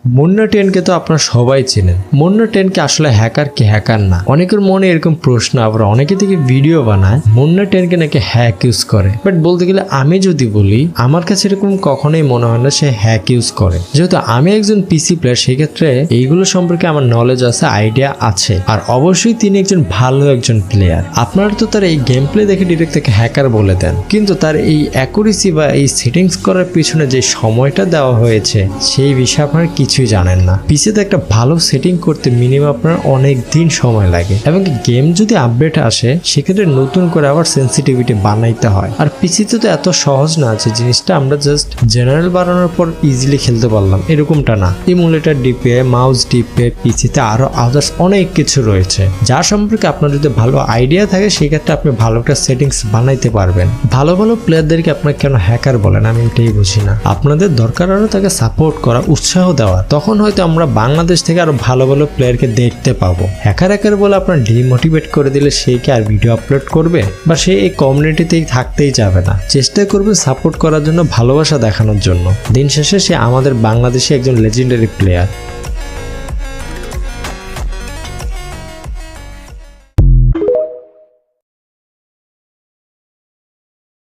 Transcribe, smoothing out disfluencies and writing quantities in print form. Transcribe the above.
মুন্না টেনকে তো আপনারা সবাই চেনেন। মুন্না টেনকে আসলে হ্যাকার কি হ্যাকার না, অনেকের মনে এরকম প্রশ্ন, আবার অনেকে থেকে ভিডিও বানায় মুন্না টেনকে নাকি হ্যাক ইউজ করে। বাট বলতে গেলে আমি যদি বলি, আমার কাছে এরকম কখনোই মনে হয় না সে হ্যাক ইউজ করে। যেহেতু আমি একজন পিসি প্লেয়ার, সেক্ষেত্রে এইগুলো সম্পর্কে আমার নলেজ আছে, আইডিয়া আছে। আর অবশ্যই তিনি একজন ভালো একজন প্লেয়ার। আপনারা তো তার এই গেম প্লে দেখে ডিরেক্ট তাকে হ্যাকার বলে দেন, কিন্তু তার এই অ্যাকুরেসি বা এই সেটিংস করার পিছনে যে সময়টা দেওয়া হয়েছে সেই বিষয়ে আপনারা কিছুই জানেন না। পিসিতে একটা ভালো সেটিং করতে মিনিমাম আপনার অনেক দিন সময় লাগে, এবং গেম যদি আপডেট আসে সেক্ষেত্রে নতুন করে আবার সেন্সিটিভিটি বানাইতে হয়। আর পিসিতে তো এত সহজ না যে জিনিসটা আমরা জাস্ট জেনারেল বানানোর পর ইজিলি খেলতে পারলাম, এরকমটা না। ইমুলেটর ডিপে, মাউস ডিপে, পিসিতে আরো আদার্স অনেক কিছু রয়েছে, যার সম্পর্কে আপনার যদি ভালো আইডিয়া থাকে সেক্ষেত্রে আপনি ভালো একটা সেটিংস বানাইতে পারবেন। ভালো ভালো প্লেয়ারদেরকে আপনার কেন হ্যাকার বলেন আমি এটাই বুঝি না। আপনাদের দরকার আরো তাকে সাপোর্ট করা, উৎসাহ দেওয়া, তখন হয়তো আমরা বাংলাদেশ থেকে আরো ভালো ভালো প্লেয়ারকে দেখতে পাবো। হ্যাকার বলে আপনার ডিমোটিভেট করে দিলে সে কি আর ভিডিও আপলোড করবে, বা সে এই কমিউনিটিতেই থাকতেই যাবে না। চেষ্টা করবে সাপোর্ট করার জন্য, ভালোবাসা দেখানোর জন্য। দিন শেষে সে আমাদের বাংলাদেশে একজন লেজেন্ডারি প্লেয়ার।